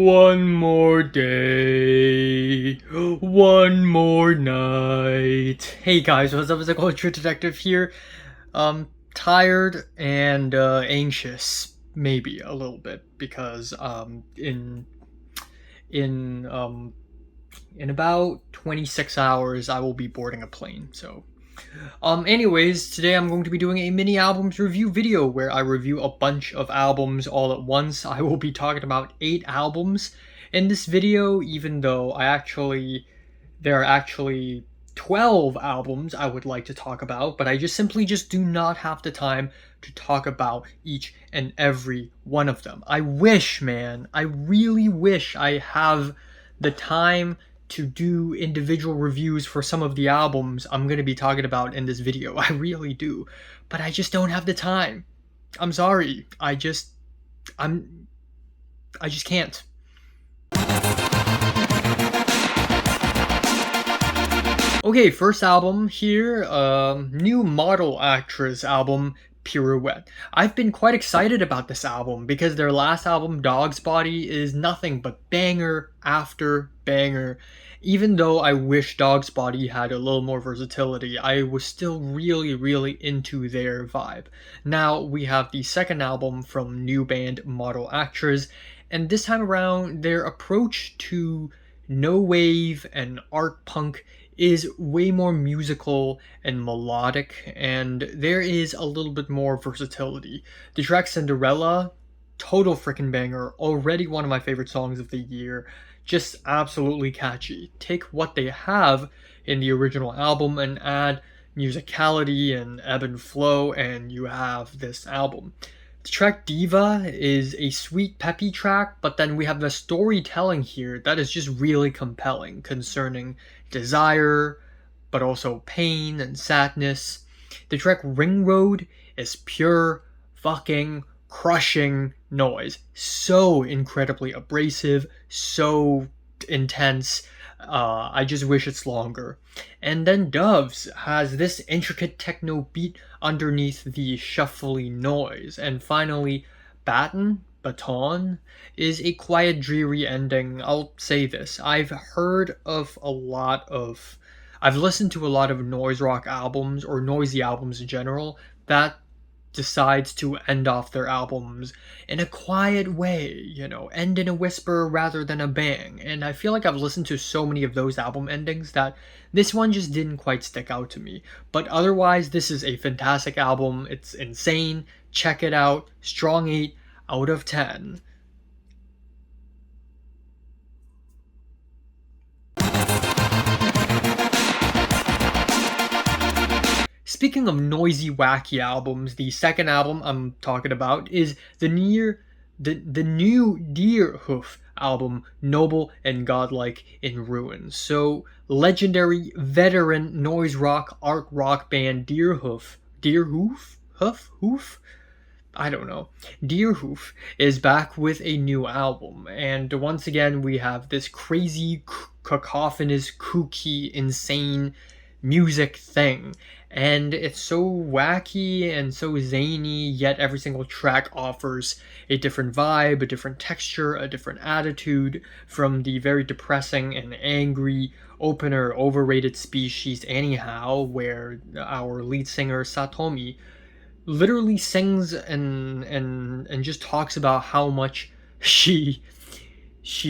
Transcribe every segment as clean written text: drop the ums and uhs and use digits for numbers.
One more day, one more night. Hey guys, what's up? It's a Culture Detective here. Tired and anxious, maybe a little bit, because in um in about 26 hours I will be boarding a plane. So anyways, today I'm going to be doing a mini albums review video where I review a bunch of albums all at once. I will be talking about 8 albums in this video, even though there are actually 12 albums I would like to talk about, but I simply do not have the time to talk about each and every one of them. I wish, man, I really wish I have the time to do individual reviews for some of the albums I'm going to be talking about in this video. I really do. But I just don't have the time. I'm sorry. I just can't. Okay, first album here, new model actress album, Pirouette. I've been quite excited about this album because their last album, Dog's Body, is nothing but banger after banger. Even though I wish Dog's Body had a little more versatility, I was still really into their vibe. Now we have the second album from new band Model Actriz, and this time around their approach to no wave and art punk is way more musical and melodic, and there is a little bit more versatility. The track Cinderella, total freaking banger, already one of my favorite songs of the year, just absolutely catchy. Take what they have in the original album and add musicality and ebb and flow, and you have this album. The track Diva is a sweet, peppy track, but then we have the storytelling here that is just really compelling concerning desire, but also pain and sadness. The track Ring Road is pure fucking crushing noise. So incredibly abrasive, so intense. I just wish it's longer. And then Doves has this intricate techno beat underneath the shuffly noise. And finally, Baton is a quiet, dreary ending. I'll say this. I've listened to a lot of noise rock albums, or noisy albums in general, that decides to end off their albums in a quiet way, end in a whisper rather than a bang. And I feel like I've listened to so many of those album endings that this one just didn't quite stick out to me. But otherwise, this is a fantastic album. It's insane. Check it out. Strong 8 out of 10. Speaking of noisy, wacky albums, the second album I'm talking about is the new Deerhoof album, Noble and Godlike in Ruins. So, legendary veteran noise rock, art rock band Deerhoof? I don't know. Deerhoof is back with a new album, and once again we have this crazy, cacophonous, kooky, insane music thing, and it's so wacky and so zany, yet every single track offers a different vibe, a different texture, a different attitude, from the very depressing and angry opener Overrated Species Anyhow, where our lead singer Satomi literally sings and just talks about how much she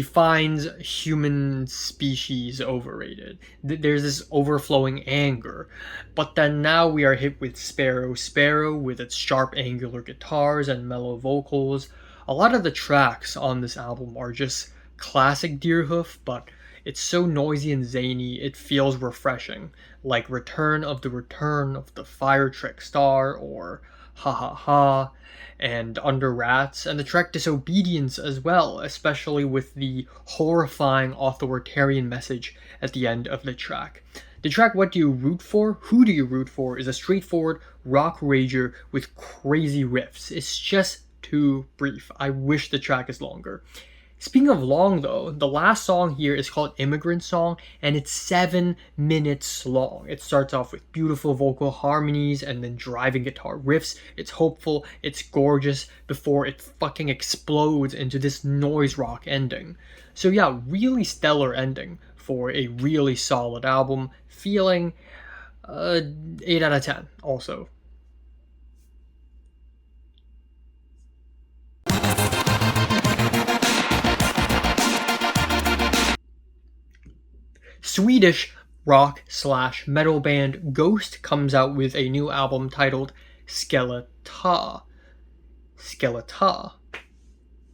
finds human species overrated. There's this overflowing anger. But then now we are hit with Sparrow with its sharp angular guitars and mellow vocals. A lot of the tracks on this album are just classic Deerhoof, but it's so noisy and zany, it feels refreshing. Like Return of the Fire Trick Star, or Ha Ha Ha, and Under Rats, and the track Disobedience as well, especially with the horrifying authoritarian message at the end of the track. The track What Do You Root For? Who Do You Root For? Is a straightforward rock rager with crazy riffs. It's just too brief. I wish the track is longer. Speaking of long though, the last song here is called Immigrant Song and it's 7 minutes long. It starts off with beautiful vocal harmonies and then driving guitar riffs. It's hopeful, it's gorgeous before it fucking explodes into this noise rock ending. So yeah, really stellar ending for a really solid album. Feeling 8 out of 10 also. Swedish rock slash metal band Ghost comes out with a new album titled Skeleta. Skeleta.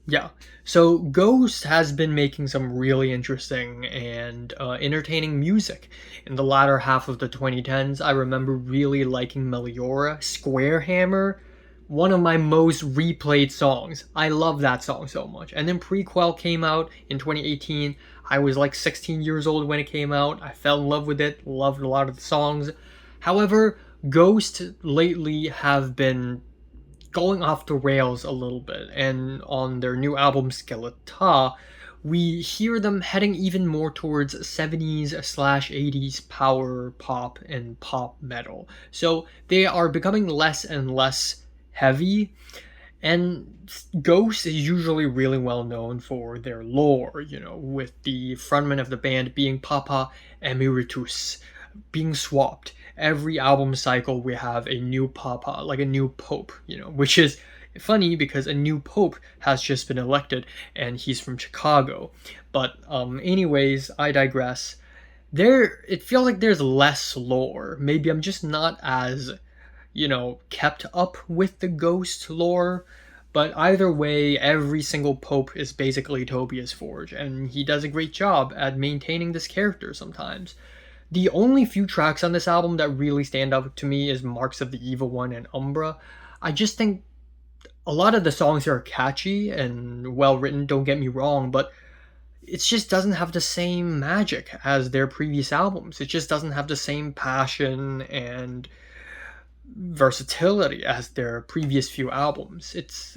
Yeah. So Ghost has been making some really interesting and entertaining music. In the latter half of the 2010s, I remember really liking Meliora, Square Hammer, one of my most replayed songs. I love that song so much. And then Prequel came out in 2018. I was like 16 years old when it came out. I fell in love with it, loved a lot of the songs. However, Ghost lately have been going off the rails a little bit, and on their new album Skeleta, we hear them heading even more towards 70s slash 80s power pop and pop metal. So they are becoming less and less heavy, and Ghost is usually really well known for their lore, with the frontman of the band being Papa Emeritus, being swapped. Every album cycle we have a new papa, like a new pope, which is funny because a new pope has just been elected and he's from Chicago. But anyways, I digress. It feels like there's less lore. Maybe I'm just not as, kept up with the Ghost lore. But either way, every single pope is basically Tobias Forge, and he does a great job at maintaining this character sometimes. The only few tracks on this album that really stand out to me is Marks of the Evil One and Umbra. I just think a lot of the songs are catchy and well written, don't get me wrong, but it just doesn't have the same magic as their previous albums. It just doesn't have the same passion and versatility as their previous few albums. It's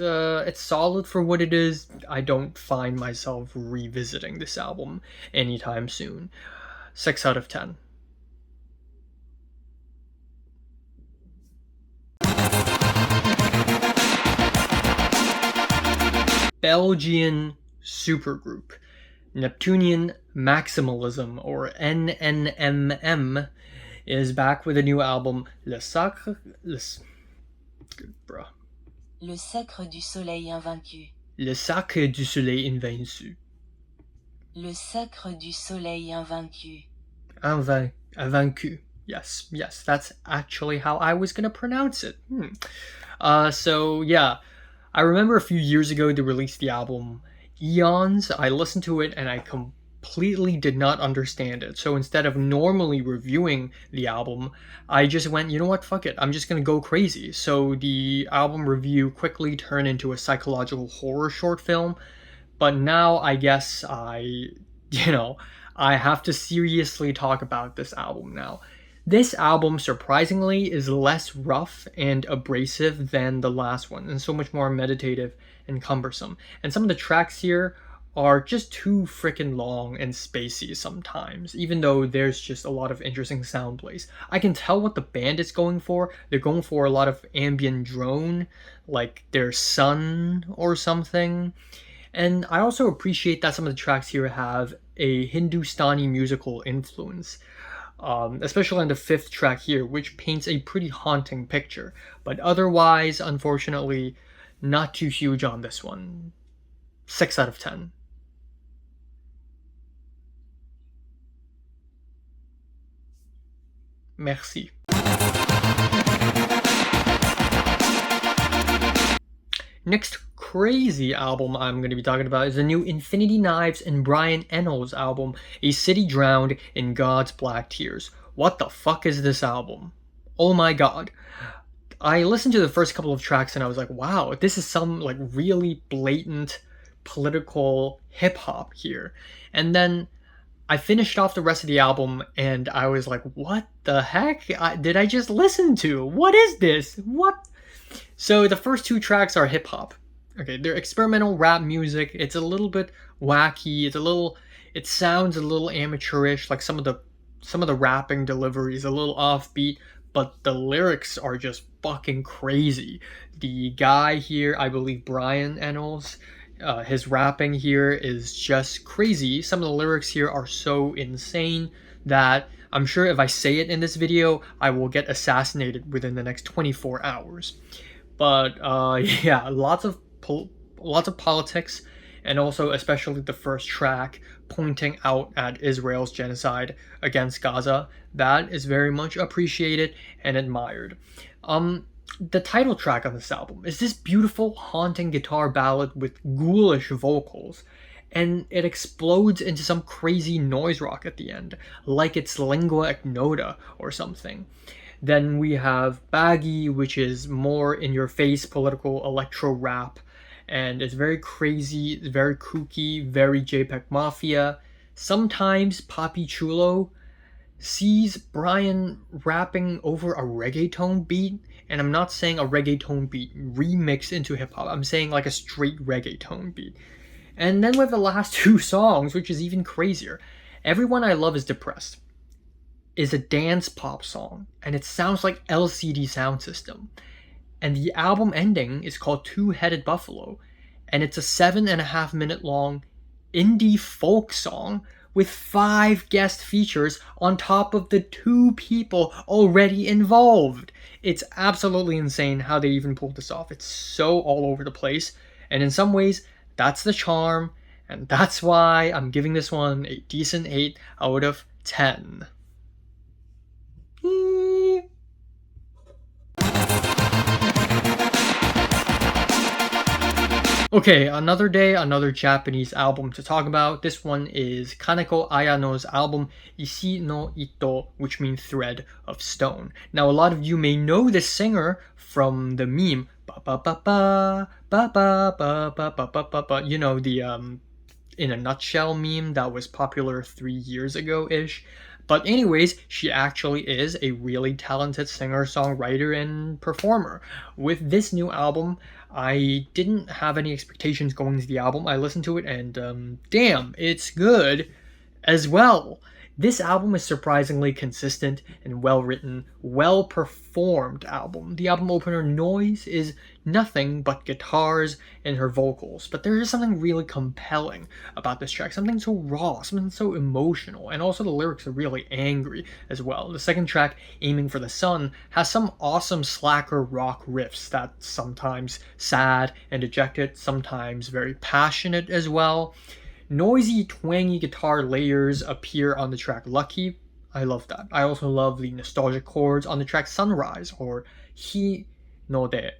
solid for what it is. I don't find myself revisiting this album anytime soon. 6 out of 10. Belgian supergroup Neptunian Maximalism, or NNMM, is back with a new album, Le Sacre du Soleil Invaincu. Le Sacre du Soleil Invaincu. Le Sacre du Soleil Invaincu. Invaincu. Yes, that's actually how I was gonna pronounce it. So yeah, I remember a few years ago they released the album Eons. I listened to it and I completely did not understand it. So instead of normally reviewing the album, I just went, you know what, fuck it, I'm just gonna go crazy. So the album review quickly turned into a psychological horror short film. But now I guess I have to seriously talk about this album now. This album, surprisingly, is less rough and abrasive than the last one, and so much more meditative and cumbersome. And some of the tracks here are just too freaking long and spacey sometimes, even though there's just a lot of interesting sound plays. I can tell what the band is going for. They're going for a lot of ambient drone, like their sun or something. And I also appreciate that some of the tracks here have a Hindustani musical influence, especially on the 5th track here, which paints a pretty haunting picture. But otherwise, unfortunately, not too huge on this one. 6 out of 10. Merci. Next crazy album I'm going to be talking about is the new InfinityKnives and Brian Eno's album, A City Drowned in God's Black Tears. What the fuck is this album? Oh my god. I listened to the first couple of tracks and I was like, wow, this is some like really blatant political hip-hop here. And then I finished off the rest of the album and I was like, what the heck did I just listen to? What is this? What? So the first 2 tracks are hip-hop. Okay, they're experimental rap music. It's a little bit wacky. It sounds a little amateurish, like some of the rapping delivery is a little offbeat, but the lyrics are just fucking crazy. The guy here, I believe Brian Ennals, his rapping here is just crazy. Some of the lyrics here are so insane that I'm sure if I say it in this video, I will get assassinated within the next 24 hours. But yeah, lots of politics, and also especially the first track pointing out at Israel's genocide against Gaza. That is very much appreciated and admired. The title track on this album is this beautiful, haunting guitar ballad with ghoulish vocals, and it explodes into some crazy noise rock at the end, like it's lingua ignota or something. Then we have Baggy, which is more in your face political electro rap, and it's very crazy, it's very kooky, very JPEG Mafia. Sometimes Papi Chulo sees Brian rapping over a reggaeton beat, and I'm not saying a reggaeton beat remixed into hip hop, I'm saying like a straight reggaeton beat. And then with the last two songs, which is even crazier, Everyone I Love Is Depressed is a dance pop song, and it sounds like LCD Sound System. And the album ending is called Two-Headed Buffalo, and it's a 7.5 minute long indie folk song with 5 guest features on top of the 2 people already involved. It's absolutely insane how they even pulled this off. It's so all over the place, and in some ways, that's the charm, and that's why I'm giving this one a decent 8 out of 10. Okay, another day, another Japanese album to talk about. This one is kanekoayano's album Ishi no Ito, which means thread of stone. Now, a lot of you may know this singer from the meme ba ba ba ba ba ba ba ba ba ba ba ba. You know, the in a nutshell meme that was popular 3 years ago-ish. But anyways, she actually is a really talented singer, songwriter, and performer. With this new album, I didn't have any expectations going into the album. I listened to it and damn, it's good as well. This album is surprisingly consistent and well-written, well-performed album. The album opener Noise is nothing but guitars and her vocals, but there is something really compelling about this track, something so raw, something so emotional, and also the lyrics are really angry as well. The second track, Aiming for the Sun, has some awesome slacker rock riffs that's sometimes sad and dejected, sometimes very passionate as well. Noisy, twangy guitar layers appear on the track Lucky. I love that. I also love the nostalgic chords on the track Sunrise or Hinode.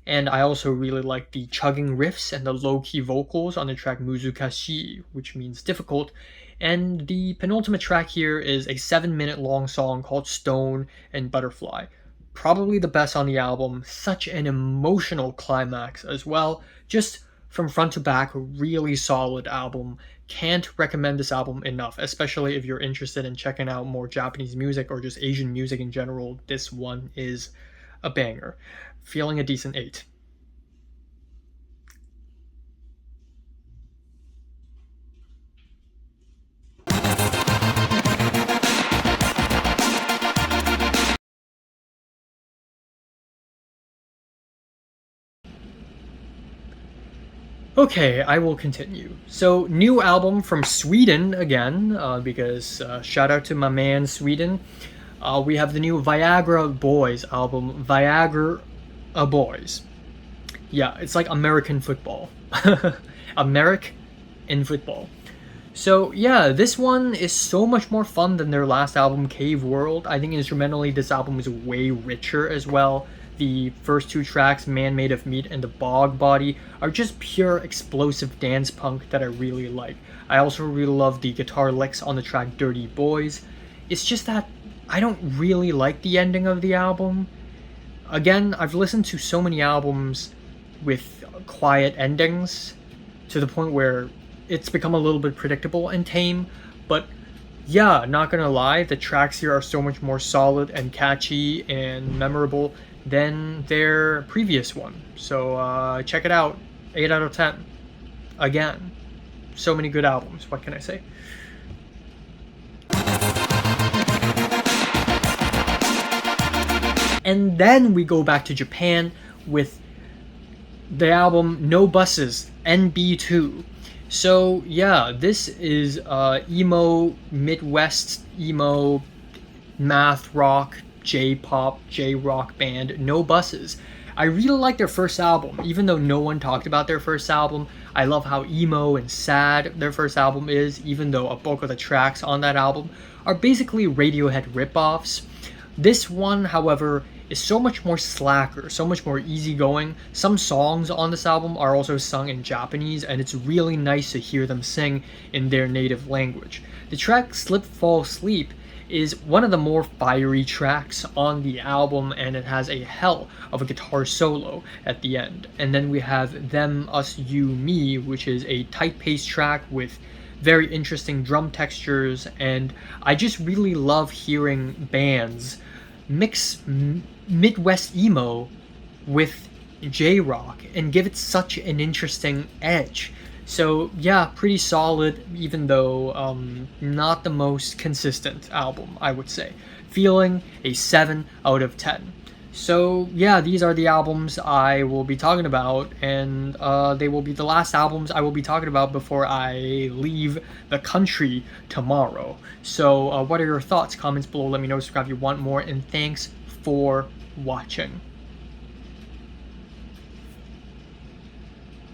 And I also really like the chugging riffs and the low-key vocals on the track Muzukashi, which means difficult. And the penultimate track here is a 7-minute long song called Stone and Butterfly. Probably the best on the album, such an emotional climax as well. Just from front to back, really solid album. Can't recommend this album enough, especially if you're interested in checking out more Japanese music or just Asian music in general. This one is a banger. Feeling a decent 8. Okay, I will continue. So, new album from Sweden again, because shout out to my man Sweden. We have the new ViagraBoys album, ViagraBoys. Yeah, it's like American football. American in football. So yeah, this one is so much more fun than their last album, Cave World. I think instrumentally this album is way richer as well. The first 2 tracks, Man Made of Meat and The Bog Body, are just pure explosive dance punk that I really like. I also really love the guitar licks on the track Dirty Boys. It's just that I don't really like the ending of the album. Again, I've listened to so many albums with quiet endings to the point where it's become a little bit predictable and tame, but yeah, not gonna lie, the tracks here are so much more solid and catchy and memorable than their previous one. So check it out. 8 out of 10. Again, so many good albums. What can I say? And then we go back to Japan with the album NoBuses NB2. So yeah, this is emo, Midwest emo, math rock, J-pop, J-rock band NoBuses. I really like their first album, even though no one talked about their first album. I love how emo and sad their first album is, even though a bulk of the tracks on that album are basically Radiohead ripoffs. This one, however, is so much more slacker, so much more easygoing. Some songs on this album are also sung in Japanese, and it's really nice to hear them sing in their native language. The track Slip Fall Sleep is one of the more fiery tracks on the album, and it has a hell of a guitar solo at the end. And then we have Them, Us, You, Me, which is a tight-paced track with very interesting drum textures, and I just really love hearing bands mix Midwest emo with J-rock and give it such an interesting edge. So yeah, pretty solid, even though not the most consistent album, I would say. Feeling a 7 out of 10. So yeah, these are the albums I will be talking about, and they will be the last albums I will be talking about before I leave the country tomorrow. So what are your thoughts? Comments below, let me know, subscribe if you want more, and thanks for watching.